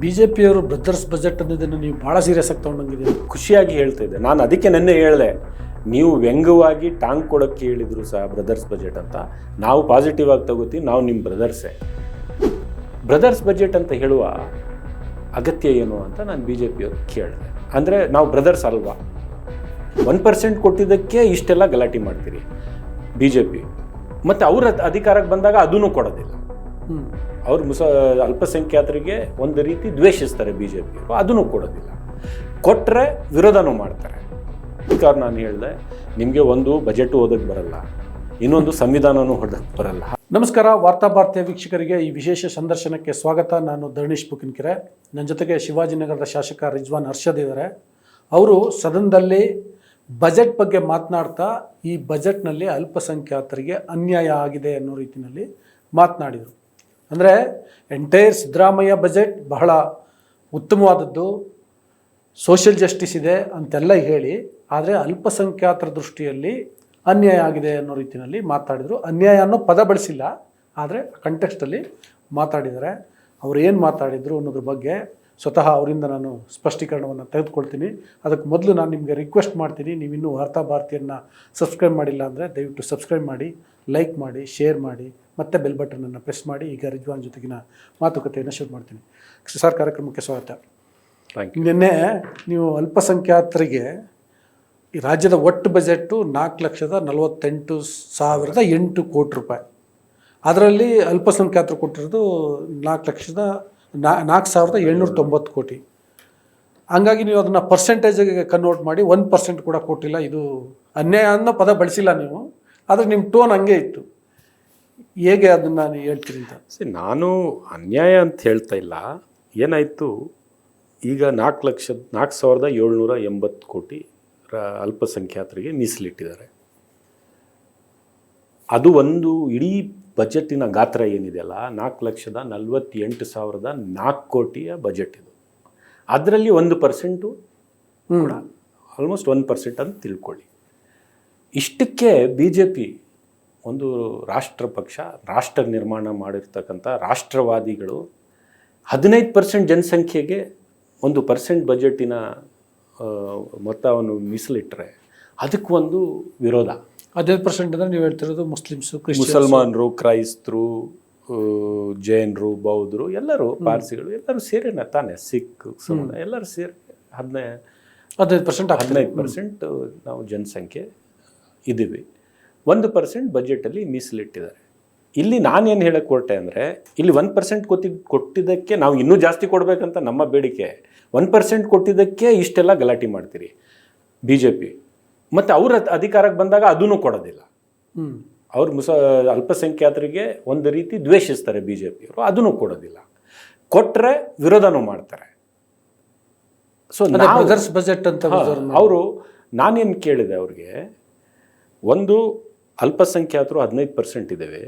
ಬಿಜೆಪಿಯವರು brothers budget ಅನ್ನೋದನ್ನು ನೀವು ಭಾಳ ಸೀರಿಯಸ್ ಆಗಿ ತೊಗೊಂಡಂಗಿದ್ದೀರಿ. ಖುಷಿಯಾಗಿ ಹೇಳ್ತಾ ಇದ್ದೆ ನಾನು. ಅದಕ್ಕೆ ನೆನ್ನೆ ಹೇಳಿದೆ, ನೀವು ವ್ಯಂಗ್ಯವಾಗಿ ಟಾಂಗ್ ಕೊಡೋಕ್ಕೆ ಹೇಳಿದ್ರು ಸಹ ಬ್ರದರ್ಸ್ ಬಜೆಟ್ ಅಂತ. ನಾವು ಪಾಸಿಟಿವ್ ಆಗಿ ತಗೋತೀವಿ, ನಾವು ನಿಮ್ಮ ಬ್ರದರ್ಸೇ. ಬ್ರದರ್ಸ್ ಬಜೆಟ್ ಅಂತ ಹೇಳುವ ಅಗತ್ಯ ಏನು ಅಂತ ನಾನು ಬಿ ಜೆ ಪಿಯವ್ರಿಗೆ ಕೇಳಿದೆ. ಅಂದರೆ ನಾವು ಬ್ರದರ್ಸ್ ಅಲ್ವಾ? 1% ಕೊಟ್ಟಿದ್ದಕ್ಕೆ ಇಷ್ಟೆಲ್ಲ ಗಲಾಟೆ ಮಾಡ್ತೀರಿ ಬಿ ಜೆ ಪಿ, ಮತ್ತು ಅವ್ರ ಅಧಿಕಾರಕ್ಕೆ ಬಂದಾಗ ಅದೂ ಕೊಡೋದಿಲ್ಲ. ಅವ್ರು ಅಲ್ಪಸಂಖ್ಯಾತರಿಗೆ ಒಂದು ರೀತಿ ದ್ವೇಷಿಸ್ತಾರೆ ಬಿ ಜೆ ಪಿಯವರು, ಅದನ್ನು ಕೊಡೋದಿಲ್ಲ. ಕೊಟ್ಟರೆ ವಿರೋಧನೂ ಮಾಡ್ತಾರೆ. ಅದಕ್ಕೆ ನಾನು ಹೇಳಿದೆ, ನಿಮಗೆ ಒಂದು ಬಜೆಟ್ ಓದೋಕ್ಕೆ ಬರಲ್ಲ, ಇನ್ನೊಂದು ಸಂವಿಧಾನನೂ ಓದೋಕ್ಕೆ ಬರಲ್ಲ. ನಮಸ್ಕಾರ, ವಾರ್ತಾ ಭಾರತೀಯ ವೀಕ್ಷಕರಿಗೆ ಈ ವಿಶೇಷ ಸಂದರ್ಶನಕ್ಕೆ ಸ್ವಾಗತ. ನಾನು ಧರಣೀಶ್ ಬುಕಿನ್ಕೆರೆ. ನನ್ನ ಜೊತೆಗೆ ಶಿವಾಜಿನಗರದ ಶಾಸಕ ರಿಜ್ವಾನ್ ಅರ್ಷದ್ ಇದ್ದಾರೆ. ಅವರು ಸದನದಲ್ಲಿ ಬಜೆಟ್ ಬಗ್ಗೆ ಮಾತನಾಡ್ತಾ ಈ ಬಜೆಟ್ನಲ್ಲಿ ಅಲ್ಪಸಂಖ್ಯಾತರಿಗೆ ಅನ್ಯಾಯ ಆಗಿದೆ ಅನ್ನೋ ರೀತಿಯಲ್ಲಿ ಮಾತನಾಡಿದರು. ಅಂದರೆ ಎಂಟೈರ್ ಸಿದ್ದರಾಮಯ್ಯ ಬಜೆಟ್ ಬಹಳ ಉತ್ತಮವಾದದ್ದು, ಸೋಷಿಯಲ್ ಜಸ್ಟಿಸ್ ಇದೆ ಅಂತೆಲ್ಲ ಹೇಳಿ, ಆದರೆ ಅಲ್ಪಸಂಖ್ಯಾತರ ದೃಷ್ಟಿಯಲ್ಲಿ ಅನ್ಯಾಯ ಆಗಿದೆ ಅನ್ನೋ ರೀತಿಯಲ್ಲಿ ಮಾತಾಡಿದರು. ಅನ್ಯಾಯ ಅನ್ನೋ ಪದ ಬಳಸಿಲ್ಲ, ಆದರೆ ಕಂಟೆಕ್ಸ್ಟಲ್ಲಿ ಮಾತಾಡಿದ್ದಾರೆ. ಅವರು ಏನು ಮಾತಾಡಿದರು ಅನ್ನೋದ್ರ ಬಗ್ಗೆ ಸ್ವತಃ ಅವರಿಂದ ನಾನು ಸ್ಪಷ್ಟೀಕರಣವನ್ನು ತೆಗೆದುಕೊಳ್ತೀನಿ. ಅದಕ್ಕೆ ಮೊದಲು ನಾನು ನಿಮಗೆ ರಿಕ್ವೆಸ್ಟ್ ಮಾಡ್ತೀನಿ, ನೀವಿನ್ನೂ ವಾರ್ತಾ ಭಾರತಿಯನ್ನು ಸಬ್ಸ್ಕ್ರೈಬ್ ಮಾಡಿಲ್ಲ ಅಂದರೆ ದಯವಿಟ್ಟು ಸಬ್ಸ್ಕ್ರೈಬ್ ಮಾಡಿ, ಲೈಕ್ ಮಾಡಿ, ಶೇರ್ ಮಾಡಿ, ಮತ್ತು ಬೆಲ್ ಬಟನನ್ನು ಪ್ರೆಸ್ ಮಾಡಿ. ಈಗ ರಿಜ್ವಾನ್ ಜೊತೆಗಿನ ಮಾತುಕತೆಯನ್ನು ಶುರು ಮಾಡ್ತೀನಿ. ಸರ್, ಕಾರ್ಯಕ್ರಮಕ್ಕೆ ಸ್ವಾಗತ. ನಿನ್ನೆ ನೀವು ಅಲ್ಪಸಂಖ್ಯಾತರಿಗೆ ಈ ರಾಜ್ಯದ ಒಟ್ಟು ಬಜೆಟ್ಟು 4,48,008 ಕೋಟಿ ರೂಪಾಯಿ. ಅದರಲ್ಲಿ ಅಲ್ಪಸಂಖ್ಯಾತರು ಕೊಟ್ಟಿರೋದು 4,790 ಕೋಟಿ. ಹಂಗಾಗಿ ನೀವು ಅದನ್ನು ಪರ್ಸೆಂಟೇಜಿಗೆ ಕನ್ವರ್ಟ್ ಮಾಡಿ 1% ಕೂಡ ಕೊಟ್ಟಿಲ್ಲ. ಇದು ಅನ್ಯಾಯ ಅನ್ನೋ ಪದ ಬಳಸಿಲ್ಲ ನೀವು, ಆದರೆ ನಿಮ್ಮ ಟೋನ್ ಹಂಗೆ ಇತ್ತು. ಹೇಗೆ ಅದನ್ನು ನೀವು ಹೇಳ್ತೀರಿ ಅಂತ? ನಾನು ಅನ್ಯಾಯ ಅಂತ ಹೇಳ್ತಾ ಇಲ್ಲ. ಏನಾಯಿತು, ಈಗ 4,780 ಕೋಟಿ ಅಲ್ಪಸಂಖ್ಯಾತರಿಗೆ ಮೀಸಲಿಟ್ಟಿದ್ದಾರೆ. ಅದು ಒಂದು ಇಡೀ ಬಜೆಟಿನ ಗಾತ್ರ ಏನಿದೆಯಲ್ಲ, 4,48,004 ಕೋಟಿಯ ಬಜೆಟ್ ಇದು. ಅದರಲ್ಲಿ 1% ಕೂಡ, ಆಲ್ಮೋಸ್ಟ್ 1% ಅಂತ ತಿಳ್ಕೊಳ್ಳಿ. ಇಷ್ಟಕ್ಕೆ ಬಿ ಜೆ ಪಿ ಒಂದು ರಾಷ್ಟ್ರ ಪಕ್ಷ, ರಾಷ್ಟ್ರ ನಿರ್ಮಾಣ ಮಾಡಿರ್ತಕ್ಕಂಥ ರಾಷ್ಟ್ರವಾದಿಗಳು 15% ಜನಸಂಖ್ಯೆಗೆ 1% ಬಜೆಟಿನ ಮೊತ್ತವನ್ನು ಮೀಸಲಿಟ್ಟರೆ ಅದಕ್ಕೆ ಒಂದು ವಿರೋಧ. 15% ಅಂದರೆ ನೀವು ಹೇಳ್ತಿರೋದು ಮುಸ್ಲಿಮ್ಸು, ಮುಸಲ್ಮಾನರು, ಕ್ರೈಸ್ತರು, ಜೈನರು, ಬೌದ್ಧರು, ಎಲ್ಲರೂ, ಪಾರ್ಸಿಗಳು ಎಲ್ಲರೂ ಸೇರಿನ ತಾನೆ, ಸಿಖ್ ಸಮುದಾಯ ಎಲ್ಲರೂ ಸೇರಿ 15% ನಾವು ಜನಸಂಖ್ಯೆ ಇದ್ದೀವಿ. 1% ಬಜೆಟಲ್ಲಿ ಮೀಸಲಿಟ್ಟಿದ್ದಾರೆ. ಇಲ್ಲಿ ನಾನೇನು ಹೇಳಕ್ಕೆ ಹೊರಟೆ ಅಂದರೆ, ಇಲ್ಲಿ 1% ಕೊಟ್ಟಿದ್ದಕ್ಕೆ ನಾವು ಇನ್ನೂ ಜಾಸ್ತಿ ಕೊಡಬೇಕಂತ ನಮ್ಮ ಬೇಡಿಕೆ. 1% ಕೊಟ್ಟಿದ್ದಕ್ಕೆ ಇಷ್ಟೆಲ್ಲ ಗಲಾಟೆ ಮಾಡ್ತೀರಿ ಬಿ ಜೆ ಪಿ, ಮತ್ತು ಅವ್ರ ಅಧಿಕಾರಕ್ಕೆ ಬಂದಾಗ ಅದೂ ಕೊಡೋದಿಲ್ಲ. ಅವ್ರು ಅಲ್ಪಸಂಖ್ಯಾತರಿಗೆ ಒಂದು ರೀತಿ ದ್ವೇಷಿಸ್ತಾರೆ ಬಿ ಜೆ ಪಿಯವರು, ಅದೂ ಕೊಡೋದಿಲ್ಲ. ಕೊಟ್ಟರೆ ವಿರೋಧನೂ ಮಾಡ್ತಾರೆ. ಸೊ ಬ್ರದರ್ಸ್ ಬಜೆಟ್ ಅಂತ ಅವರು, ನಾನೇನು ಕೇಳಿದೆ ಅವ್ರಿಗೆ, ಒಂದು ಅಲ್ಪಸಂಖ್ಯಾತರು 15% ಇದ್ದೇವೆ,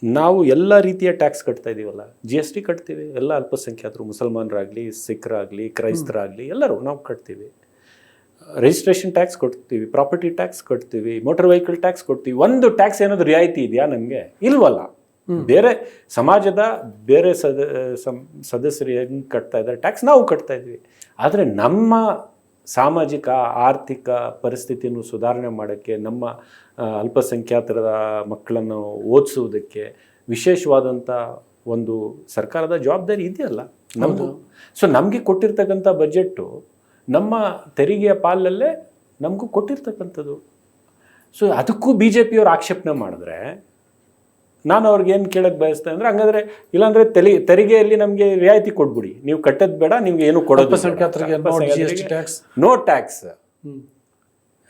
ನಾವು ಎಲ್ಲ ರೀತಿಯ ಟ್ಯಾಕ್ಸ್ ಕಟ್ತಾ ಇದ್ದೀವಲ್ಲ, GST ಕಟ್ತೀವಿ. ಎಲ್ಲ ಅಲ್ಪಸಂಖ್ಯಾತರು, ಮುಸಲ್ಮಾನರಾಗಲಿ, ಸಿಖ್ರಾಗಲಿ, ಕ್ರೈಸ್ತರಾಗಲಿ ಎಲ್ಲರೂ ನಾವು ಕಟ್ತೀವಿ. ರಿಜಿಸ್ಟ್ರೇಷನ್ ಟ್ಯಾಕ್ಸ್ ಕೊಡ್ತೀವಿ, ಪ್ರಾಪರ್ಟಿ ಟ್ಯಾಕ್ಸ್ ಕಟ್ತೀವಿ, ಮೋಟರ್ ವೆಹಿಕಲ್ ಟ್ಯಾಕ್ಸ್ ಕೊಡ್ತೀವಿ. ಒಂದು ಟ್ಯಾಕ್ಸ್ ಏನಾದರೂ ರಿಯಾಯಿತಿ ಇದೆಯಾ ನಮಗೆ? ಇಲ್ವಲ್ಲ. ಬೇರೆ ಸಮಾಜದ ಬೇರೆ ಸದಸ್ಯರು ಹೆಂಗೆ ಕಟ್ತಾ ಇದ್ದಾರೆ ಟ್ಯಾಕ್ಸ್, ನಾವು ಕಟ್ತಾ ಇದ್ವಿ. ಆದರೆ ನಮ್ಮ ಸಾಮಾಜಿಕ ಆರ್ಥಿಕ ಪರಿಸ್ಥಿತಿಯನ್ನು ಸುಧಾರಣೆ ಮಾಡೋಕ್ಕೆ, ನಮ್ಮ ಅಲ್ಪಸಂಖ್ಯಾತರ ಮಕ್ಕಳನ್ನು ಓದಿಸುವುದಕ್ಕೆ ವಿಶೇಷವಾದಂಥ ಒಂದು ಸರ್ಕಾರದ ಜವಾಬ್ದಾರಿ ಇದೆಯಲ್ಲ ನಮ್ಮದು. ಸೊ ನಮಗೆ ಕೊಟ್ಟಿರ್ತಕ್ಕಂಥ ಬಜೆಟ್ಟು ನಮ್ಮ ತೆರಿಗೆಯ ಪಾಲಲ್ಲೇ ನಮಗೂ ಕೊಟ್ಟಿರ್ತಕ್ಕಂಥದ್ದು. ಸೊ ಅದಕ್ಕೂ ಬಿ ಜೆ ಪಿಯವರು ಆಕ್ಷೇಪಣೆ ಮಾಡಿದ್ರೆ ನಾನು ಅವ್ರಿಗೇನು ಕೇಳಕ್ಕೆ ಬಯಸ್ತೇನೆ ಅಂದರೆ, ಹಂಗಾದ್ರೆ ಇಲ್ಲಾಂದರೆ ತೆರಿಗೆಯಲ್ಲಿ ನಮಗೆ ರಿಯಾಯಿತಿ ಕೊಟ್ಬಿಡಿ, ನೀವು ಕಟ್ಟೋದು ಬೇಡ, ನಿಮ್ಗೆ ಏನು ಕೊಡೋದು, no tax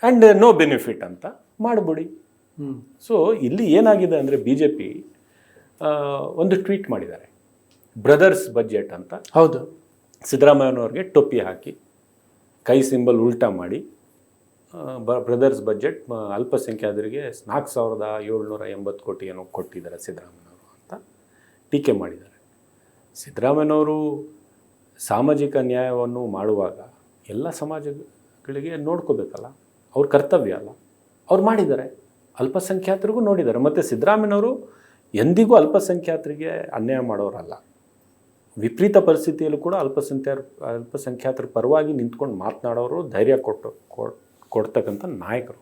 and no benefit ಅಂತ ಮಾಡಿಬಿಡಿ. ಸೊ ಇಲ್ಲಿ ಏನಾಗಿದೆ ಅಂದರೆ, ಬಿ ಜೆ ಪಿ ಒಂದು ಟ್ವೀಟ್ ಮಾಡಿದ್ದಾರೆ, ಬ್ರದರ್ಸ್ ಬಜೆಟ್ ಅಂತ. ಹೌದು, ಸಿದ್ದರಾಮಯ್ಯನವ್ರಿಗೆ ಟೊಪ್ಪಿ ಹಾಕಿ ಕೈ ಸಿಂಬಲ್ ಉಲ್ಟಾ ಮಾಡಿ ಬ್ರದರ್ಸ್ ಬಜೆಟ್ ಅಲ್ಪಸಂಖ್ಯಾತರಿಗೆ 4,780 ಕೋಟಿ ಏನೋ ಕೊಟ್ಟಿದ್ದಾರೆ ಸಿದ್ದರಾಮಯ್ಯನವರು ಅಂತ ಟೀಕೆ ಮಾಡಿದ್ದಾರೆ. ಸಿದ್ದರಾಮಯ್ಯನವರು ಸಾಮಾಜಿಕ ನ್ಯಾಯವನ್ನು ಮಾಡುವಾಗ ಎಲ್ಲ ಸಮಾಜಗಳಿಗೆ ನೋಡ್ಕೋಬೇಕಲ್ಲ, ಅವ್ರ ಕರ್ತವ್ಯ ಅಲ್ಲ, ಅವ್ರು ಮಾಡಿದ್ದಾರೆ. ಅಲ್ಪಸಂಖ್ಯಾತರಿಗೂ ನೋಡಿದ್ದಾರೆ. ಮತ್ತು ಸಿದ್ದರಾಮಯ್ಯನವರು ಎಂದಿಗೂ ಅಲ್ಪಸಂಖ್ಯಾತರಿಗೆ ಅನ್ಯಾಯ ಮಾಡೋರಲ್ಲ. ವಿಪರೀತ ಪರಿಸ್ಥಿತಿಯಲ್ಲೂ ಕೂಡ ಅಲ್ಪಸಂಖ್ಯಾತರ ಪರವಾಗಿ ನಿಂತ್ಕೊಂಡು ಮಾತನಾಡೋರು, ಧೈರ್ಯ ಕೊಡ್ತಕ್ಕಂಥ ನಾಯಕರು.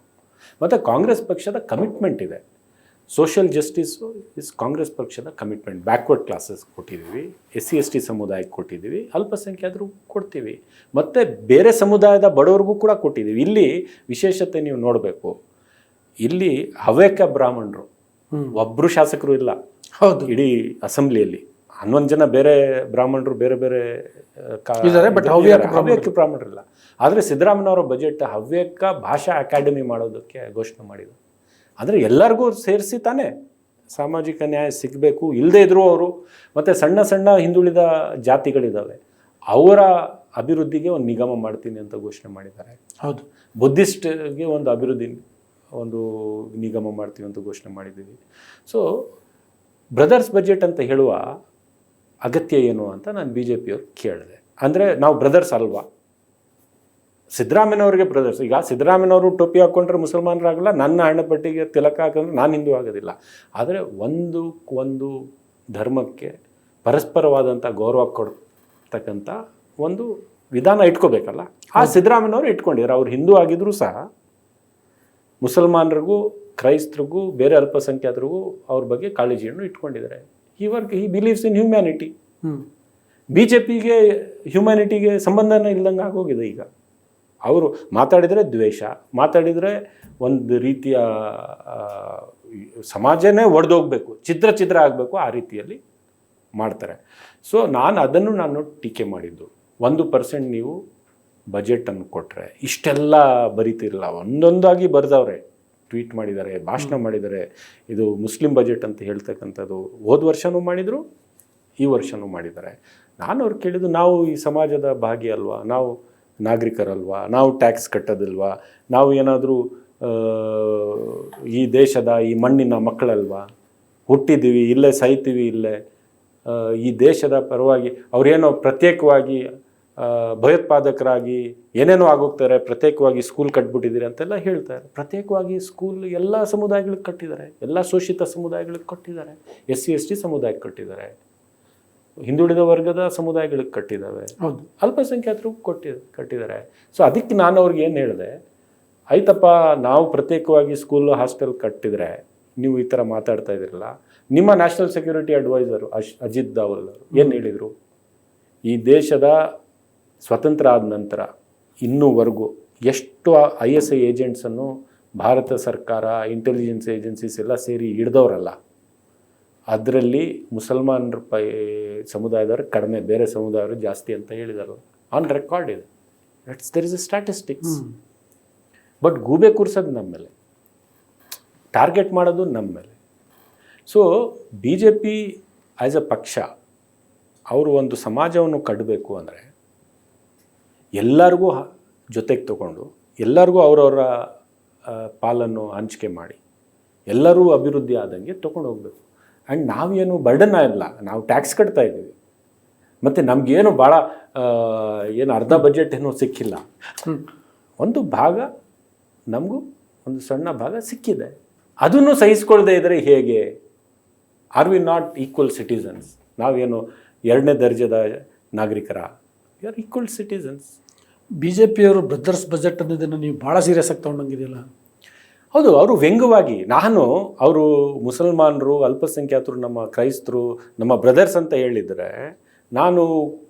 ಮತ್ತು ಕಾಂಗ್ರೆಸ್ ಪಕ್ಷದ ಕಮಿಟ್ಮೆಂಟ್ ಇದೆ. ಸೋಷಿಯಲ್ ಜಸ್ಟಿಸು ಕಾಂಗ್ರೆಸ್ ಪಕ್ಷದ ಕಮಿಟ್ಮೆಂಟ್. ಬ್ಯಾಕ್ವರ್ಡ್ ಕ್ಲಾಸಸ್ ಕೊಟ್ಟಿದ್ದೀವಿ, SC ST ಸಮುದಾಯಕ್ಕೆ ಕೊಟ್ಟಿದ್ದೀವಿ, ಅಲ್ಪಸಂಖ್ಯಾತರು ಕೊಡ್ತೀವಿ, ಮತ್ತು ಬೇರೆ ಸಮುದಾಯದ ಬಡವರಿಗೂ ಕೂಡ ಕೊಟ್ಟಿದ್ದೀವಿ. ಇಲ್ಲಿ ವಿಶೇಷತೆ ನೀವು ನೋಡಬೇಕು, ಇಲ್ಲಿ ಹವ್ಯಕ ಬ್ರಾಹ್ಮಣರು ಒಬ್ಬರು ಶಾಸಕರು ಇಲ್ಲ. ಹೌದು, ಇಡೀ ಅಸೆಂಬ್ಲಿಯಲ್ಲಿ 11 ಜನ ಬೇರೆ ಬ್ರಾಹ್ಮಣರು ಬೇರೆ ಬೇರೆ ಹವ್ಯಕ ಬ್ರಾಹ್ಮಣರಿಲ್ಲ. ಆದರೆ ಸಿದ್ದರಾಮಯ್ಯನವರ ಬಜೆಟ್ ಹವ್ಯಕ ಭಾಷಾ ಅಕಾಡೆಮಿ ಮಾಡೋದಕ್ಕೆ ಘೋಷಣೆ ಮಾಡಿದರು. ಅಂದರೆ ಎಲ್ಲರಿಗೂ ಸೇರಿಸಿ ತಾನೇ ಸಾಮಾಜಿಕ ನ್ಯಾಯ ಸಿಗಬೇಕು. ಇಲ್ಲದೇ ಇದ್ದರೂ ಅವರು ಮತ್ತು ಸಣ್ಣ ಸಣ್ಣ ಹಿಂದುಳಿದ ಜಾತಿಗಳಿದ್ದಾವೆ, ಅವರ ಅಭಿವೃದ್ಧಿಗೆ ಒಂದು ನಿಗಮ ಮಾಡ್ತೀನಿ ಅಂತ ಘೋಷಣೆ ಮಾಡಿದ್ದಾರೆ. ಹೌದು, ಬುದ್ಧಿಸ್ಟ್ಗೆ ಒಂದು ನಿಗಮ ಮಾಡ್ತೀವಿ ಅಂತ ಘೋಷಣೆ ಮಾಡಿದ್ದೀವಿ. ಸೊ ಬ್ರದರ್ಸ್ ಬಜೆಟ್ ಅಂತ ಹೇಳುವ ಅಗತ್ಯ ಏನು ಅಂತ ನಾನು BJP ಅವ್ರು ಕೇಳಿದೆ. ಅಂದರೆ ನಾವು ಬ್ರದರ್ಸ್ ಅಲ್ವಾ? ಸಿದ್ದರಾಮಯ್ಯನವ್ರಿಗೆ ಬ್ರದರ್ಸ್. ಈಗ ಸಿದ್ದರಾಮಯ್ಯನವರು ಟೋಪಿ ಹಾಕ್ಕೊಂಡ್ರೆ ಮುಸಲ್ಮಾನರಾಗಲ್ಲ, ನನ್ನ ಹಣೆಪಟ್ಟಿಗೆ ತಿಲಕ ಹಾಕೊಂಡ್ರೆ ನಾನು ಹಿಂದೂ ಆಗೋದಿಲ್ಲ. ಆದರೆ ಒಂದು ಧರ್ಮಕ್ಕೆ ಪರಸ್ಪರವಾದಂಥ ಗೌರವ ಕೊಡ್ತಕ್ಕಂಥ ಒಂದು ವಿಧಾನ ಇಟ್ಕೋಬೇಕಲ್ಲ. ಆ ಸಿದ್ದರಾಮಯ್ಯನವರು ಇಟ್ಕೊಂಡಿದ್ದಾರೆ. ಅವ್ರು ಹಿಂದೂ ಆಗಿದ್ರೂ ಸಹ ಮುಸಲ್ಮಾನರಿಗೂ, ಕ್ರೈಸ್ತರಿಗೂ, ಬೇರೆ ಅಲ್ಪಸಂಖ್ಯಾತರಿಗೂ ಅವ್ರ ಬಗ್ಗೆ ಕಾಳಜಿಯನ್ನು ಇಟ್ಕೊಂಡಿದ್ದಾರೆ. ಹಿ ಬಿಲೀವ್ಸ್ ಇನ್ ಹ್ಯೂಮ್ಯಾನಿಟಿ. BJPಗೆ ಹ್ಯೂಮ್ಯಾನಿಟಿಗೆ ಸಂಬಂಧನೇ ಇಲ್ದಂಗೆ ಆಗೋಗಿದೆ. ಈಗ ಅವರು ಮಾತಾಡಿದರೆ ದ್ವೇಷ, ಮಾತಾಡಿದರೆ ಒಂದು ರೀತಿಯ ಸಮಾಜನೇ ಒಡೆದೋಗ್ಬೇಕು, ಛಿದ್ರ ಆಗಬೇಕು, ಆ ರೀತಿಯಲ್ಲಿ ಮಾಡ್ತಾರೆ. ಸೊ ನಾನು ಟೀಕೆ ಮಾಡಿದ್ದು, 1% ನೀವು ಬಜೆಟನ್ನು ಕೊಟ್ಟರೆ ಇಷ್ಟೆಲ್ಲ ಬರೀತಿರಲ್ಲ. ಒಂದೊಂದಾಗಿ ಬರೆದವ್ರೆ, ಟ್ವೀಟ್ ಮಾಡಿದ್ದಾರೆ, ಭಾಷಣ ಮಾಡಿದ್ದಾರೆ. ಇದು ಮುಸ್ಲಿಂ ಬಜೆಟ್ ಅಂತ ಹೇಳ್ತಕ್ಕಂಥದ್ದು ಹೋದ ವರ್ಷವೂ ಮಾಡಿದರು, ಈ ವರ್ಷವೂ ಮಾಡಿದ್ದಾರೆ. ನಾನು ಅವ್ರು ಕೇಳಿದ್ದು, ನಾವು ಈ ಸಮಾಜದ ಭಾಗಿ ಅಲ್ವಾ, ನಾವು ನಾಗರಿಕರಲ್ವಾ, ನಾವು ಟ್ಯಾಕ್ಸ್ ಕಟ್ಟೋದಿಲ್ವಾ, ನಾವು ಏನಾದರೂ ಈ ದೇಶದ ಈ ಮಣ್ಣಿನ ಮಕ್ಕಳಲ್ವಾ, ಹುಟ್ಟಿದ್ದೀವಿ ಇಲ್ಲೇ, ಸಾಯ್ತೀವಿ ಇಲ್ಲೇ, ಈ ದೇಶದ ಪರವಾಗಿ ಅವರೇನೋ ಪ್ರತ್ಯೇಕವಾಗಿ ಭಯೋತ್ಪಾದಕರಾಗಿ ಏನೇನೋ ಆಗೋಗ್ತಾರೆ, ಪ್ರತ್ಯೇಕವಾಗಿ ಸ್ಕೂಲ್ ಕಟ್ಬಿಟ್ಟಿದ್ದೀರಿ ಅಂತೆಲ್ಲ ಹೇಳ್ತಾರೆ. ಪ್ರತ್ಯೇಕವಾಗಿ ಸ್ಕೂಲ್ ಎಲ್ಲ ಸಮುದಾಯಗಳಿಗೆ ಕಟ್ಟಿದ್ದಾರೆ, ಎಲ್ಲ ಶೋಷಿತ ಸಮುದಾಯಗಳಿಗೆ ಕಟ್ಟಿದ್ದಾರೆ, SC ST ಸಮುದಾಯಕ್ಕೆ ಕಟ್ಟಿದ್ದಾರೆ, ಹಿಂದುಳಿದ ವರ್ಗದ ಸಮುದಾಯಗಳಿಗೆ ಕಟ್ಟಿದ್ದಾವೆ, ಅಲ್ಪಸಂಖ್ಯಾತರಿಗೂ ಕಟ್ಟಿದ್ದಾರೆ. ಸೊ ಅದಕ್ಕೆ ನಾನು ಅವ್ರಿಗೆ ಏನು ಹೇಳಿದೆ, ಆಯ್ತಪ್ಪ, ನಾವು ಪ್ರತ್ಯೇಕವಾಗಿ ಸ್ಕೂಲ್ ಹಾಸ್ಟೆಲ್ ಕಟ್ಟಿದರೆ ನೀವು ಈ ಥರ ಮಾತಾಡ್ತಾ ಇದ್ದೀರಲ್ಲ. ನಿಮ್ಮ national security advisor Ajit Doval ಅವರು ಏನು ಹೇಳಿದರು, ಈ ದೇಶದ ಸ್ವತಂತ್ರ ಆದ ನಂತರ ಇನ್ನೂವರೆಗೂ ಎಷ್ಟು ISI ಏಜೆಂಟ್ಸನ್ನು ಭಾರತ ಸರ್ಕಾರ, ಇಂಟೆಲಿಜೆನ್ಸ್ ಏಜೆನ್ಸೀಸ್ ಎಲ್ಲ ಸೇರಿ ಹಿಡ್ದವ್ರಲ್ಲ, ಅದರಲ್ಲಿ ಮುಸಲ್ಮಾನರ ಸಮುದಾಯದವರು ಕಡಿಮೆ, ಬೇರೆ ಸಮುದಾಯವರು ಜಾಸ್ತಿ ಅಂತ ಹೇಳಿದರು. ಆನ್ ರೆಕಾರ್ಡ್ ಇದೆ, there is A statistics. But ಗೂಬೆ ಕೂರಿಸೋದು ನಮ್ಮ ಮೇಲೆ, ಟಾರ್ಗೆಟ್ ಮಾಡೋದು ನಮ್ಮ ಮೇಲೆ. ಸೊ BJP ಆ್ಯಸ್ ಅ ಪಕ್ಷ ಅವರು ಒಂದು ಸಮಾಜವನ್ನು ಕಟ್ಟಬೇಕು ಅಂದರೆ ಎಲ್ಲರಿಗೂ ಜೊತೆಗೆ ತಗೊಂಡು, ಎಲ್ಲರಿಗೂ ಅವರವರ ಪಾಲನ್ನು ಹಂಚಿಕೆ ಮಾಡಿ, ಎಲ್ಲರೂ ಅಭಿವೃದ್ಧಿ ಆದಂಗೆ ತೊಗೊಂಡು ಹೋಗಬೇಕು. ಆ್ಯಂಡ್ ನಾವೇನು ಬರ್ಡನ್ ಇಲ್ಲ, ನಾವು ಟ್ಯಾಕ್ಸ್ ಕಟ್ತಾ ಇದ್ದೀವಿ, ಮತ್ತು ನಮಗೇನು ಭಾಳ ಏನು ಅರ್ಧ ಬಜೆಟ್ ಏನೂ ಸಿಕ್ಕಿಲ್ಲ. ಒಂದು ಭಾಗ ನಮಗೂ ಒಂದು ಸಣ್ಣ ಭಾಗ ಸಿಕ್ಕಿದೆ, ಅದನ್ನು ಸಹಿಸ್ಕೊಳ್ದೇ ಇದ್ದರೆ ಹೇಗೆ? Are we not equal citizens? ನಾವೇನು 2ನೇ ದರ್ಜೆದ ನಾಗರಿಕರ? We are equal citizens. BJPಯವರು ಬ್ರದರ್ಸ್ ಬಜೆಟ್ ಅನ್ನೋದನ್ನು ನೀವು ಭಾಳ ಸೀರಿಯಸ್ ಆಗಿ ತೊಗೊಂಡಂಗಿದೆಯಲ್ಲ? ಹೌದು, ಅವರು ವ್ಯಂಗ್ಯವಾಗಿ, ಅವರು ಮುಸಲ್ಮಾನರು, ಅಲ್ಪಸಂಖ್ಯಾತರು, ನಮ್ಮ ಕ್ರೈಸ್ತರು ನಮ್ಮ ಬ್ರದರ್ಸ್ ಅಂತ ಹೇಳಿದರೆ ನಾನು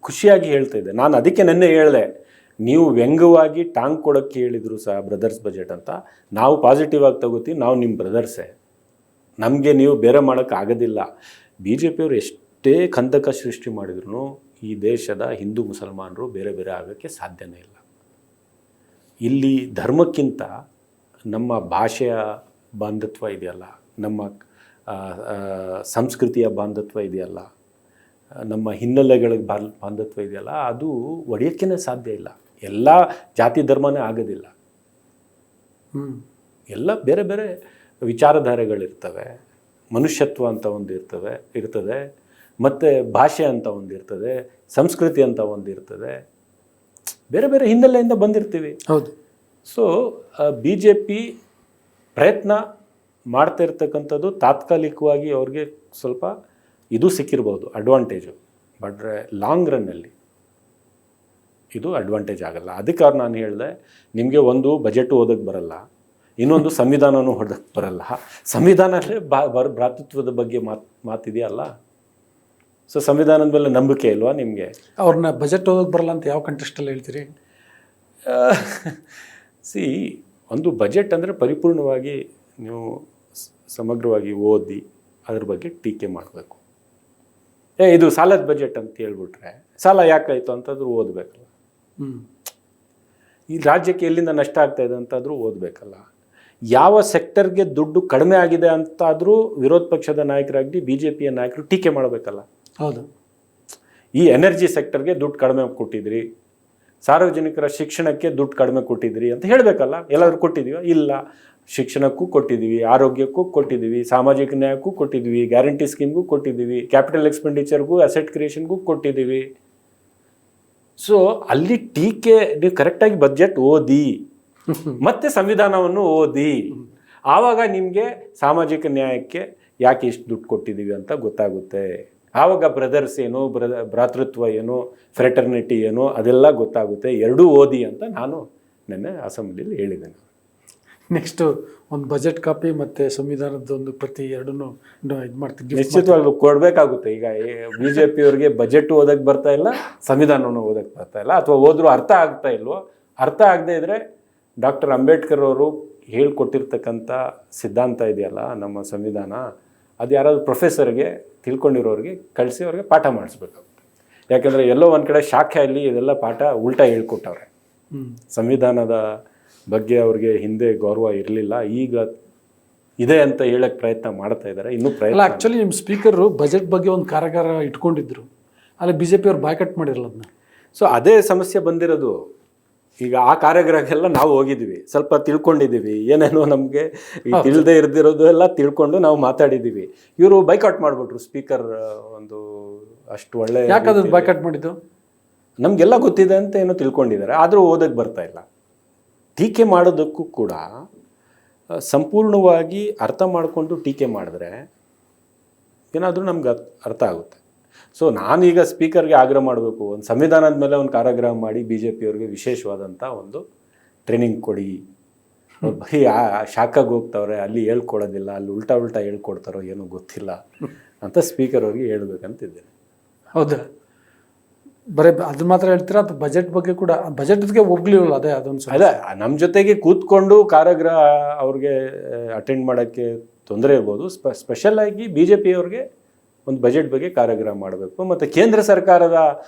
ಖುಷಿಯಾಗಿ ಹೇಳ್ತಾ ಇದ್ದೆ. ನಾನು ಅದಕ್ಕೆ ನೆನ್ನೆ ಹೇಳಿದೆ, ನೀವು ವ್ಯಂಗ್ಯವಾಗಿ ಟಾಂಗ್ ಕೊಡೋಕ್ಕೆ ಹೇಳಿದರು ಸಹ ಬ್ರದರ್ಸ್ ಬಜೆಟ್ ಅಂತ, ನಾವು ಪಾಸಿಟಿವ್ ಆಗಿ ತಗೋತೀವಿ, ನಾವು ನಿಮ್ಮ ಬ್ರದರ್ಸೇ, ನಮಗೆ ನೀವು ಬೇರೆ ಮಾಡೋಕ್ಕೆ ಆಗೋದಿಲ್ಲ. BJPಯವರು ಎಷ್ಟೇ ಕಂದಕ ಸೃಷ್ಟಿ ಮಾಡಿದ್ರು ಈ ದೇಶದ ಹಿಂದೂ ಮುಸಲ್ಮಾನರು ಬೇರೆ ಬೇರೆ ಆಗೋಕ್ಕೆ ಸಾಧ್ಯನೇ ಇಲ್ಲ. ಇಲ್ಲಿ ಧರ್ಮಕ್ಕಿಂತ ನಮ್ಮ ಭಾಷೆಯ ಬಾಂಧತ್ವ ಇದೆಯಲ್ಲ, ನಮ್ಮ ಸಂಸ್ಕೃತಿಯ ಬಾಂಧತ್ವ ಇದೆಯಲ್ಲ, ನಮ್ಮ ಹಿನ್ನೆಲೆಗಳಿಗೆ ಬಾಂಧತ್ವ ಇದೆಯಲ್ಲ, ಅದು ಒಡೆಯೋಕ್ಕೇ ಸಾಧ್ಯ ಇಲ್ಲ. ಎಲ್ಲ ಜಾತಿ ಧರ್ಮನೇ ಆಗೋದಿಲ್ಲ. ಎಲ್ಲ ಬೇರೆ ಬೇರೆ ವಿಚಾರಧಾರೆಗಳಿರ್ತವೆ, ಮನುಷ್ಯತ್ವ ಅಂತ ಒಂದು ಇರ್ತದೆ, ಮತ್ತು ಭಾಷೆ ಅಂತ ಒಂದು ಇರ್ತದೆ, ಸಂಸ್ಕೃತಿ ಅಂತ ಒಂದು ಇರ್ತದೆ, ಬೇರೆ ಬೇರೆ ಹಿನ್ನೆಲೆಯಿಂದ ಬಂದಿರ್ತೀವಿ. ಹೌದು. ಸೊ BJP ಪ್ರಯತ್ನ ಮಾಡ್ತಾ ಇರ್ತಕ್ಕಂಥದ್ದು ತಾತ್ಕಾಲಿಕವಾಗಿ ಅವ್ರಿಗೆ ಸ್ವಲ್ಪ ಇದು ಸಿಕ್ಕಿರ್ಬೋದು, ಅಡ್ವಾಂಟೇಜು. ಬಟ್ರೆ ಲಾಂಗ್ ರನ್ನಲ್ಲಿ ಇದು ಅಡ್ವಾಂಟೇಜ್ ಆಗಲ್ಲ. ಅದಕ್ಕೆ ಅವ್ರು ನಾನು ಹೇಳಿದೆ, ನಿಮಗೆ ಒಂದು ಬಜೆಟ್ ಓದೋಕ್ಕೆ ಬರಲ್ಲ, ಇನ್ನೊಂದು ಸಂವಿಧಾನನೂ ಓದೋಕ್ಕೆ ಬರಲ್ಲ. ಸಂವಿಧಾನದಲ್ಲೇ ಭ್ರಾತೃತ್ವದ ಬಗ್ಗೆ ಮಾತಿದೆಯಲ್ಲ. ಸೊ ಸಂವಿಧಾನದ ಮೇಲೆ ನಂಬಿಕೆ ಇಲ್ವಾ ನಿಮಗೆ? ಅವ್ರನ್ನ ಬಜೆಟ್ ಓದೋಕ್ಕೆ ಬರಲ್ಲ ಅಂತ ಯಾವ ಕಂಟೆಸ್ಟಲ್ಲಿ ಹೇಳ್ತೀರಿ? ಸಿ, ಒಂದು ಬಜೆಟ್ ಅಂದರೆ ಪರಿಪೂರ್ಣವಾಗಿ ನೀವು ಸಮಗ್ರವಾಗಿ ಓದಿ ಅದ್ರ ಬಗ್ಗೆ ಟೀಕೆ ಮಾಡಬೇಕು. ಇದು ಸಾಲದ ಬಜೆಟ್ ಅಂತ ಹೇಳ್ಬಿಟ್ರೆ ಸಾಲ ಯಾಕಾಯಿತು ಅಂತಾದರೂ ಓದಬೇಕಲ್ಲ. ಈ ರಾಜ್ಯಕ್ಕೆ ಎಲ್ಲಿಂದ ನಷ್ಟ ಆಗ್ತಾ ಇದೆ ಅಂತಾದರೂ ಓದಬೇಕಲ್ಲ. ಯಾವ ಸೆಕ್ಟರ್ಗೆ ದುಡ್ಡು ಕಡಿಮೆ ಆಗಿದೆ ಅಂತಾದರೂ ವಿರೋಧ ಪಕ್ಷದ ನಾಯಕರಾಗಲಿ BJPಯ ನಾಯಕರು ಟೀಕೆ ಮಾಡಬೇಕಲ್ಲ. ಹೌದು, ಈ ಎನರ್ಜಿ ಸೆಕ್ಟರ್ಗೆ ದುಡ್ಡು ಕಡಿಮೆ ಕೊಟ್ಟಿದ್ರಿ, ಸಾರ್ವಜನಿಕರ ಶಿಕ್ಷಣಕ್ಕೆ ದುಡ್ಡು ಕಡಿಮೆ ಕೊಟ್ಟಿದ್ರಿ ಅಂತ ಹೇಳಬೇಕಲ್ಲ. ಎಲ್ಲಾದರೂ ಕೊಟ್ಟಿದ್ದೀವ? ಇಲ್ಲ. ಶಿಕ್ಷಣಕ್ಕೂ ಕೊಟ್ಟಿದ್ದೀವಿ, ಆರೋಗ್ಯಕ್ಕೂ ಕೊಟ್ಟಿದ್ದೀವಿ, ಸಾಮಾಜಿಕ ನ್ಯಾಯಕ್ಕೂ ಕೊಟ್ಟಿದ್ದೀವಿ, ಗ್ಯಾರಂಟಿ ಸ್ಕೀಮ್ಗೂ ಕೊಟ್ಟಿದ್ದೀವಿ, ಕ್ಯಾಪಿಟಲ್ ಎಕ್ಸ್ಪೆಂಡಿಚರ್ಗೂ ಅಸೆಟ್ ಕ್ರಿಯೇಷನ್ಗೂ ಕೊಟ್ಟಿದ್ದೀವಿ. ಸೊ ಅಲ್ಲಿ ಟೀಕೆ, ನೀವು ಕರೆಕ್ಟಾಗಿ ಬಜೆಟ್ ಓದಿ ಮತ್ತೆ ಸಂವಿಧಾನವನ್ನು ಓದಿ, ಆವಾಗ ನಿಮಗೆ ಸಾಮಾಜಿಕ ನ್ಯಾಯಕ್ಕೆ ಯಾಕೆ ಇಷ್ಟು ದುಡ್ಡು ಕೊಟ್ಟಿದ್ದೀವಿ ಅಂತ ಗೊತ್ತಾಗುತ್ತೆ. ಆವಾಗ ಬ್ರದರ್ಸ್ ಏನು, ಭ್ರಾತೃತ್ವ ಏನು, ಫ್ರೆಟರ್ನಿಟಿ ಏನು ಅದೆಲ್ಲ ಗೊತ್ತಾಗುತ್ತೆ. ಎರಡೂ ಓದಿ ಅಂತ ನಾನು ನೆನ್ನೆ ಅಸೆಂಬ್ಲಿಯಲ್ಲಿ ಹೇಳಿದ್ದೇನೆ. ನೆಕ್ಸ್ಟು ಒಂದು ಬಜೆಟ್ ಕಾಪಿ ಮತ್ತು ಸಂವಿಧಾನದ ಒಂದು ಪ್ರತಿ ಎರಡನ್ನೂ ಇದು ಮಾಡ್ತೀವಿ. ನಿಶ್ಚಿತವಾಗ್ಲೂ ಕೊಡಬೇಕಾಗುತ್ತೆ. ಈಗ BJPಯವ್ರಿಗೆ ಬಜೆಟ್ ಓದಕ್ಕೆ ಬರ್ತಾ ಇಲ್ಲ, ಸಂವಿಧಾನವನ್ನು ಓದಕ್ಕೆ ಬರ್ತಾ ಇಲ್ಲ, ಅಥವಾ ಓದ್ರೂ ಅರ್ಥ ಆಗ್ತಾ ಇಲ್ವೋ. ಅರ್ಥ ಆಗದೆ ಇದ್ದರೆ ಡಾಕ್ಟರ್ ಅಂಬೇಡ್ಕರ್ ಅವರು ಹೇಳ್ಕೊಟ್ಟಿರ್ತಕ್ಕಂಥ ಸಿದ್ಧಾಂತ ಇದೆಯಲ್ಲ ನಮ್ಮ ಸಂವಿಧಾನ, ಅದು ಯಾರಾದರೂ ಪ್ರೊಫೆಸರ್ಗೆ ತಿಳ್ಕೊಂಡಿರೋರಿಗೆ ಕಳಿಸಿ ಅವ್ರಿಗೆ ಪಾಠ ಮಾಡಿಸ್ಬೇಕಾಗುತ್ತೆ. ಯಾಕಂದರೆ ಎಲ್ಲೋ ಒಂದು ಕಡೆ ಶಾಖೆಯಲ್ಲಿ ಇದೆಲ್ಲ ಪಾಠ ಉಲ್ಟಾ ಹೇಳ್ಕೊಟ್ಟವ್ರೆ. ಸಂವಿಧಾನದ ಬಗ್ಗೆ ಅವ್ರಿಗೆ ಹಿಂದೆ ಗೌರವ ಇರಲಿಲ್ಲ, ಈಗ ಇದೆ ಅಂತ ಹೇಳಕ್ಕೆ ಪ್ರಯತ್ನ ಮಾಡ್ತಾ ಇದ್ದಾರೆ. ಇನ್ನೂ ಪ್ರಯತ್ನ. ಆ್ಯಕ್ಚುಲಿ ನಿಮ್ಮ ಸ್ಪೀಕರು ಬಜೆಟ್ ಬಗ್ಗೆ ಒಂದು ಕಾರ್ಯಾಗಾರ ಇಟ್ಕೊಂಡಿದ್ರು, ಅಲ್ಲಿ BJP ಅವ್ರು ಬಾಯ್ಕಟ್ ಮಾಡಿರಲ್ಲ ಅದನ್ನ. ಸೊ ಅದೇ ಸಮಸ್ಯೆ ಬಂದಿರೋದು. ಈಗ ಆ ಕಾರ್ಯಾಗಾರಕ್ಕೆಲ್ಲ ನಾವು ಹೋಗಿದ್ದೀವಿ, ಸ್ವಲ್ಪ ತಿಳ್ಕೊಂಡಿದ್ದೀವಿ, ಏನೇನೋ ನಮಗೆ ತಿಳಿದೇ ಇರ್ದಿರೋದು ಎಲ್ಲ ತಿಳ್ಕೊಂಡು ನಾವು ಮಾತಾಡಿದ್ದೀವಿ. ಇವರು ಬೈಕಾಟ್ ಮಾಡಿಬಿಟ್ರು ಸ್ಪೀಕರ್. ಒಂದು ಅಷ್ಟು ಒಳ್ಳೆ, ಯಾಕಂದ್ರೆ ಬೈಕಾಟ್ ಮಾಡಿದ್ದು ನಮಗೆಲ್ಲ ಗೊತ್ತಿದೆ ಅಂತ ಏನೋ ತಿಳ್ಕೊಂಡಿದ್ದಾರೆ, ಆದರೂ ಓದಕ್ಕೆ ಬರ್ತಾ ಇಲ್ಲ. ಟೀಕೆ ಮಾಡೋದಕ್ಕೂ ಕೂಡ ಸಂಪೂರ್ಣವಾಗಿ ಅರ್ಥ ಮಾಡಿಕೊಂಡು ಟೀಕೆ ಮಾಡಿದ್ರೆ ಏನಾದರೂ ನಮ್ಗೆ ಅರ್ಥ ಆಗುತ್ತೆ. ಸೊ ನಾನೀಗ ಸ್ಪೀಕರ್ಗೆ ಆಗ್ರಹ ಮಾಡಬೇಕು, ಒಂದು ಸಂವಿಧಾನದ ಮೇಲೆ ಒಂದು ಕಾರ್ಯಕ್ರಮ ಮಾಡಿ BJPಯವ್ರಿಗೆ ವಿಶೇಷವಾದಂಥ ಒಂದು ಟ್ರೈನಿಂಗ್ ಕೊಡಿ. ಬರೀ ಶಾಖಾಗೆ ಹೋಗ್ತವ್ರೆ, ಅಲ್ಲಿ ಹೇಳ್ಕೊಡೋದಿಲ್ಲ, ಅಲ್ಲಿ ಉಲ್ಟಾ ಹೇಳ್ಕೊಡ್ತಾರೋ ಏನೋ ಗೊತ್ತಿಲ್ಲ ಅಂತ ಸ್ಪೀಕರ್ ಅವ್ರಿಗೆ ಹೇಳ್ಬೇಕಂತಿದ್ದೇನೆ. ಹೌದಾ? ಬರೀ ಅದು ಮಾತ್ರ ಹೇಳ್ತೀರಾ ಅಥವಾ ಬಜೆಟ್ ಬಗ್ಗೆ ಕೂಡ? ಬಜೆಟ್ಗೆ ಹೋಗ್ಲಿಲ್ಲ, ಅದೇ ಅದೊಂದು ಅದೇ ನಮ್ಮ ಜೊತೆಗೆ ಕೂತ್ಕೊಂಡು ಕಾರ್ಯಕ್ರಮ ಅವ್ರಿಗೆ ಅಟೆಂಡ್ ಮಾಡೋಕ್ಕೆ ತೊಂದರೆ ಇರ್ಬೋದು. ಸ್ಪೆಷಲಾಗಿ BJPಯವ್ರಿಗೆ ಒಂದು ಬಜೆಟ್ ಬಗ್ಗೆ ಕಾರ್ಯಕ್ರಮ ಮಾಡಬೇಕು. ಮತ್ತು ಕೇಂದ್ರ ಸರ್ಕಾರದ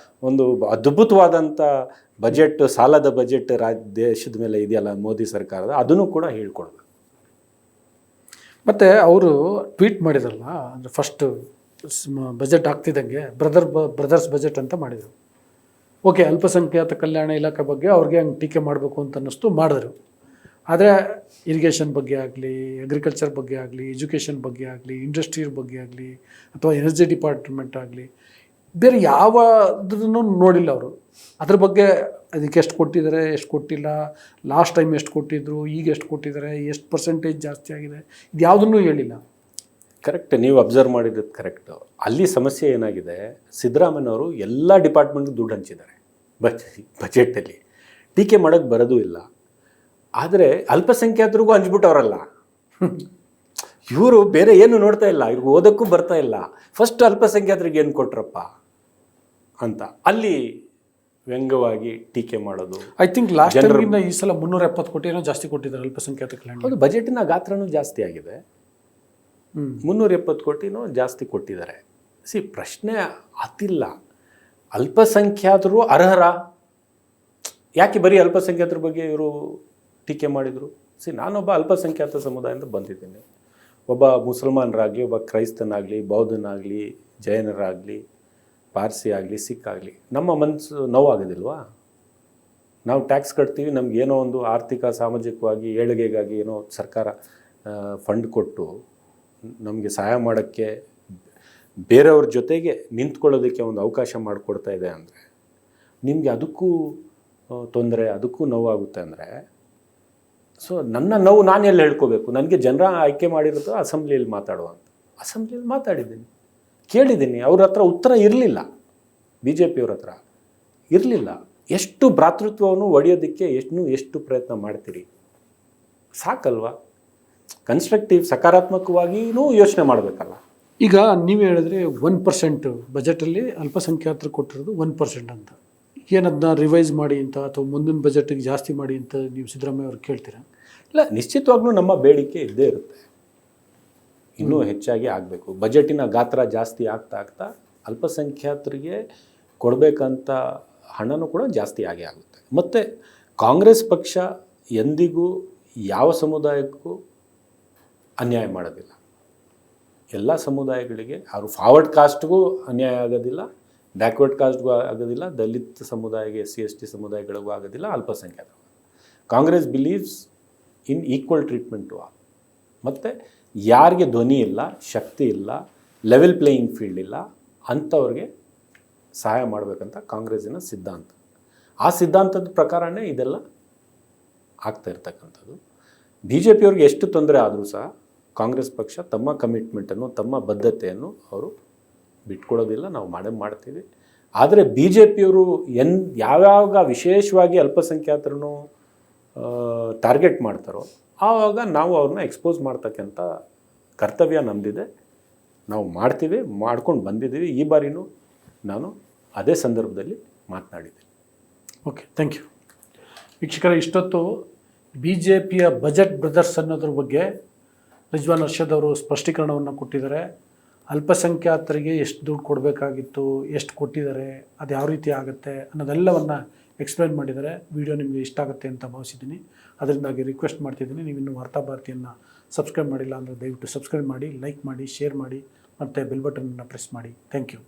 ಒಂದು ಅದ್ಭುತವಾದಂಥ ಬಜೆಟ್, ಸಾಲದ ಬಜೆಟ್ ದೇಶದ ಮೇಲೆ ಇದೆಯಲ್ಲ ಮೋದಿ ಸರ್ಕಾರದ, ಅದನ್ನು ಕೂಡ ಹೇಳ್ಕೊಡ್ಬೇಕು. ಮತ್ತು ಅವರು ಟ್ವೀಟ್ ಮಾಡಿದ್ರಲ್ಲ, ಅಂದರೆ ಫಸ್ಟ್ ಬಜೆಟ್ ಆಗ್ತಿದ್ದಂಗೆ ಬ್ರದರ್ಸ್ ಬಜೆಟ್ ಅಂತ ಮಾಡಿದರು. ಓಕೆ, ಅಲ್ಪಸಂಖ್ಯಾತ ಕಲ್ಯಾಣ ಇಲಾಖೆ ಬಗ್ಗೆ ಅವ್ರಿಗೆ ಹಂಗೆ ಟೀಕೆ ಮಾಡಬೇಕು ಅಂತ ಅನ್ನಿಸ್ತು, ಮಾಡಿದ್ರು. ಆದರೆ ಇರಿಗೇಷನ್ ಬಗ್ಗೆ ಆಗಲಿ, ಅಗ್ರಿಕಲ್ಚರ್ ಬಗ್ಗೆ ಆಗಲಿ, ಎಜುಕೇಷನ್ ಬಗ್ಗೆ ಆಗಲಿ, ಇಂಡಸ್ಟ್ರಿ ಬಗ್ಗೆ ಆಗಲಿ, ಅಥವಾ ಎನರ್ಜಿ ಡಿಪಾರ್ಟ್ಮೆಂಟ್ ಆಗಲಿ, ಬೇರೆ ಯಾವುದನ್ನು ನೋಡಿಲ್ಲ ಅವರು. ಅದ್ರ ಬಗ್ಗೆ ಅದಕ್ಕೆ ಎಷ್ಟು ಕೊಟ್ಟಿದ್ದಾರೆ, ಎಷ್ಟು ಕೊಟ್ಟಿಲ್ಲ, ಲಾಸ್ಟ್ ಟೈಮ್ ಎಷ್ಟು ಕೊಟ್ಟಿದ್ರು, ಈಗ ಎಷ್ಟು ಕೊಟ್ಟಿದ್ದಾರೆ, ಎಷ್ಟು ಪರ್ಸೆಂಟೇಜ್ ಜಾಸ್ತಿ ಆಗಿದೆ, ಇದು ಯಾವುದನ್ನೂ ಹೇಳಿಲ್ಲ. ಕರೆಕ್ಟ್, ನೀವು ಅಬ್ಸರ್ವ್ ಮಾಡಿರೋದು ಕರೆಕ್ಟು. ಅಲ್ಲಿ ಸಮಸ್ಯೆ ಏನಾಗಿದೆ, ಸಿದ್ದರಾಮಯ್ಯನವರು ಎಲ್ಲ ಡಿಪಾರ್ಟ್ಮೆಂಟ್ಗೆ ದುಡ್ಡು ಹಂಚಿದ್ದಾರೆ ಬಜೆಟಲ್ಲಿ. ಟೀಕೆ ಮಾಡೋಕ್ಕೆ ಬರೋದೂ ಇಲ್ಲ. ಆದರೆ ಅಲ್ಪಸಂಖ್ಯಾತರಿಗೂ ಹಂಚ್ಬಿಟ್ಟವರಲ್ಲ. ಇವರು ಬೇರೆ ಏನು ನೋಡ್ತಾ ಇಲ್ಲ, ಇವ್ರಿಗೆ ಓದೋಕ್ಕೂ ಬರ್ತಾ ಇಲ್ಲ. ಫಸ್ಟ್ ಅಲ್ಪಸಂಖ್ಯಾತರಿಗೆ ಏನು ಕೊಟ್ರಪ್ಪ ಅಂತ ಅಲ್ಲಿ ವ್ಯಂಗ್ಯವಾಗಿ ಟೀಕೆ ಮಾಡೋದು. ಐ ಥಿಂಕ್ ಲಾಸ್ಟ್ ಟೈಮ್ಗಿಂತ ಈ ಸಲ 370 ಕೋಟಿ ಏನೋ ಜಾಸ್ತಿ ಕೊಟ್ಟಿದ್ದಾರೆ ಅಲ್ಪಸಂಖ್ಯಾತ ಕಲ್ಯಾಣ. ಹೌದು, ಬಜೆಟಿನ ಗಾತ್ರನೂ ಜಾಸ್ತಿ ಆಗಿದೆ. 370 ಕೋಟಿನೂ ಜಾಸ್ತಿ ಕೊಟ್ಟಿದ್ದಾರೆ. ಪ್ರಶ್ನೆ ಅತಿಲ್ಲ, ಅಲ್ಪಸಂಖ್ಯಾತರು ಅರ್ಹರ? ಯಾಕೆ ಬರೀ ಅಲ್ಪಸಂಖ್ಯಾತರ ಬಗ್ಗೆ ಇವರು ಟೀಕೆ ಮಾಡಿದರು? ನಾನೊಬ್ಬ ಅಲ್ಪಸಂಖ್ಯಾತ ಸಮುದಾಯದಿಂದ ಬಂದಿದ್ದೀನಿ. ಒಬ್ಬ ಮುಸಲ್ಮಾನರಾಗಲಿ, ಒಬ್ಬ ಕ್ರೈಸ್ತನಾಗಲಿ, ಬೌದ್ಧನಾಗಲಿ, ಜೈನರಾಗಲಿ, ಪಾರ್ಸಿ ಆಗಲಿ, ಸಿಖ್ ಆಗಲಿ, ನಮ್ಮ ಮನಸ್ಸು ನೋವಾಗೋದಿಲ್ವಾ? ನಾವು ಟ್ಯಾಕ್ಸ್ ಕಟ್ತೀವಿ, ನಮಗೇನೋ ಒಂದು ಆರ್ಥಿಕ ಸಾಮಾಜಿಕವಾಗಿ ಏಳಿಗೆಗಾಗಿ ಏನೋ ಸರ್ಕಾರ ಫಂಡ್ ಕೊಟ್ಟು ನಮಗೆ ಸಹಾಯ ಮಾಡೋಕ್ಕೆ, ಬೇರೆಯವ್ರ ಜೊತೆಗೆ ನಿಂತ್ಕೊಳ್ಳೋದಕ್ಕೆ ಒಂದು ಅವಕಾಶ ಮಾಡಿಕೊಡ್ತಾ ಇದೆ ಅಂದರೆ ನಿಮಗೆ ಅದಕ್ಕೂ ತೊಂದರೆ, ಅದಕ್ಕೂ ನೋವಾಗುತ್ತೆ ಅಂದರೆ, ಸೊ ನನ್ನ ನೋವು ನಾನು ಎಲ್ಲಿ ಹೇಳ್ಕೋಬೇಕು? ನನಗೆ ಜನರ ಆಯ್ಕೆ ಮಾಡಿರೋದು ಅಸೆಂಬ್ಲಿಯಲ್ಲಿ ಮಾತಾಡುವಂತ. ಅಸೆಂಬ್ಲಿಯಲ್ಲಿ ಮಾತಾಡಿದ್ದೀನಿ, ಕೇಳಿದ್ದೀನಿ, ಅವ್ರ ಹತ್ರ ಉತ್ತರ ಇರಲಿಲ್ಲ. BJPಯವ್ರ ಹತ್ರ ಇರಲಿಲ್ಲ. ಎಷ್ಟು ಭ್ರಾತೃತ್ವವನ್ನು ಒಡೆಯೋದಕ್ಕೆ ಎಷ್ಟು ಪ್ರಯತ್ನ ಮಾಡ್ತೀರಿ? ಸಾಕಲ್ವಾ? ಕನ್ಸ್ಟ್ರಕ್ಟಿವ್ ಸಕಾರಾತ್ಮಕವಾಗಿಯೂ ಯೋಚನೆ ಮಾಡಬೇಕಲ್ಲ. ಈಗ ನೀವು ಹೇಳಿದ್ರೆ 1% ಬಜೆಟಲ್ಲಿ ಅಲ್ಪಸಂಖ್ಯಾತರು ಕೊಟ್ಟಿರೋದು 1% ಅಂತ. ಏನದನ್ನ ರಿವೈಸ್ ಮಾಡಿ ಅಂತ ಅಥವಾ ಮುಂದಿನ ಬಜೆಟಿಗೆ ಜಾಸ್ತಿ ಮಾಡಿ ಅಂತ ನೀವು ಸಿದ್ದರಾಮಯ್ಯ ಅವ್ರು ಕೇಳ್ತೀರಾ? ಇಲ್ಲ, ನಿಶ್ಚಿತವಾಗ್ಲೂ ನಮ್ಮ ಬೇಡಿಕೆ ಇದ್ದೇ ಇರುತ್ತೆ. ಇನ್ನೂ ಹೆಚ್ಚಾಗಿ ಆಗಬೇಕು. ಬಜೆಟಿನ ಗಾತ್ರ ಜಾಸ್ತಿ ಆಗ್ತಾ ಅಲ್ಪಸಂಖ್ಯಾತರಿಗೆ ಕೊಡಬೇಕಂತ ಹಣನೂ ಕೂಡ ಜಾಸ್ತಿ ಆಗುತ್ತೆ. ಮತ್ತು ಕಾಂಗ್ರೆಸ್ ಪಕ್ಷ ಎಂದಿಗೂ ಯಾವ ಸಮುದಾಯಕ್ಕೂ ಅನ್ಯಾಯ ಮಾಡೋದಿಲ್ಲ. ಎಲ್ಲ ಸಮುದಾಯಗಳಿಗೆ, ಅವರು ಫಾರ್ವರ್ಡ್ ಕಾಸ್ಟ್ಗೂ ಅನ್ಯಾಯ ಆಗೋದಿಲ್ಲ, ಬ್ಯಾಕ್ವರ್ಡ್ ಕಾಸ್ಟ್ಗೂ ಆಗೋದಿಲ್ಲ, ದಲಿತ ಸಮುದಾಯಕ್ಕೆ, SC ST ಸಮುದಾಯಗಳಿಗೂ ಆಗೋದಿಲ್ಲ, ಅಲ್ಪಸಂಖ್ಯಾತರು. Congress believes in equal treatment to all. ಮತ್ತು ಯಾರಿಗೆ ಧ್ವನಿ ಇಲ್ಲ, ಶಕ್ತಿ ಇಲ್ಲ, ಲೆವೆಲ್ ಪ್ಲೇಯಿಂಗ್ ಫೀಲ್ಡ್ ಇಲ್ಲ, ಅಂಥವ್ರಿಗೆ ಸಹಾಯ ಮಾಡಬೇಕಂತ ಕಾಂಗ್ರೆಸ್ಸಿನ ಸಿದ್ಧಾಂತ. ಆ ಸಿದ್ಧಾಂತದ ಪ್ರಕಾರನೇ ಇದೆಲ್ಲ ಆಗ್ತಾ ಇರ್ತಕ್ಕಂಥದ್ದು. BJPಯವ್ರಿಗೆ ಎಷ್ಟು ತೊಂದರೆ ಆದರೂ ಸಹ ಕಾಂಗ್ರೆಸ್ ಪಕ್ಷ ತಮ್ಮ ಕಮಿಟ್ಮೆಂಟನ್ನು, ತಮ್ಮ ಬದ್ಧತೆಯನ್ನು ಅವರು ಬಿಟ್ಕೊಡೋದಿಲ್ಲ. ನಾವು ಮಾಡ್ತೀವಿ. ಆದರೆ BJPಯವರು ಯಾವಾಗ ವಿಶೇಷವಾಗಿ ಅಲ್ಪಸಂಖ್ಯಾತರನ್ನು ಟಾರ್ಗೆಟ್ ಮಾಡ್ತಾರೋ ಆವಾಗ ನಾವು ಅವ್ರನ್ನ ಎಕ್ಸ್ಪೋಸ್ ಮಾಡ್ತಕ್ಕಂಥ ಕರ್ತವ್ಯ ನಮ್ಮದಿದೆ. ನಾವು ಮಾಡ್ಕೊಂಡು ಬಂದಿದ್ದೀವಿ. ಈ ಬಾರಿನೂ ನಾನು ಅದೇ ಸಂದರ್ಭದಲ್ಲಿ ಮಾತನಾಡಿದ್ದೀನಿ. Okay, thank you. ವೀಕ್ಷಕರೇ, ಇಷ್ಟೊತ್ತು BJPಯ ಬಜೆಟ್ ಬ್ರದರ್ಸ್ ಅನ್ನೋದ್ರ ಬಗ್ಗೆ ರಿಜ್ವಾನ್ ಅರ್ಷದ್ ಅವರು ಸ್ಪಷ್ಟೀಕರಣವನ್ನು ಕೊಟ್ಟಿದ್ದಾರೆ. ಅಲ್ಪಸಂಖ್ಯಾತರಿಗೆ ಎಷ್ಟು ದುಡ್ಡು ಕೊಡಬೇಕಾಗಿತ್ತು, ಎಷ್ಟು ಕೊಟ್ಟಿದ್ದಾರೆ, ಅದು ಯಾವ ರೀತಿ ಆಗುತ್ತೆ ಅನ್ನೋದೆಲ್ಲವನ್ನು ಎಕ್ಸ್ಪ್ಲೈನ್ ಮಾಡಿದ್ದಾರೆ. ವಿಡಿಯೋ ನಿಮಗೆ ಇಷ್ಟ ಆಗುತ್ತೆ ಅಂತ ಭಾವಿಸಿದ್ದೀನಿ. ಅದರಿಂದಾಗಿ ರಿಕ್ವೆಸ್ಟ್ ಮಾಡ್ತಿದ್ದೀನಿ, ನೀವು ಇನ್ನೂ ವಾರ್ತಾ ಭಾರತಿಯನ್ನು ಸಬ್ಸ್ಕ್ರೈಬ್ ಮಾಡಿಲ್ಲ ಅಂದರೆ ದಯವಿಟ್ಟು ಸಬ್ಸ್ಕ್ರೈಬ್ ಮಾಡಿ, ಲೈಕ್ ಮಾಡಿ, ಶೇರ್ ಮಾಡಿ ಮತ್ತು ಬೆಲ್ ಬಟನನ್ನು ಪ್ರೆಸ್ ಮಾಡಿ. Thank you.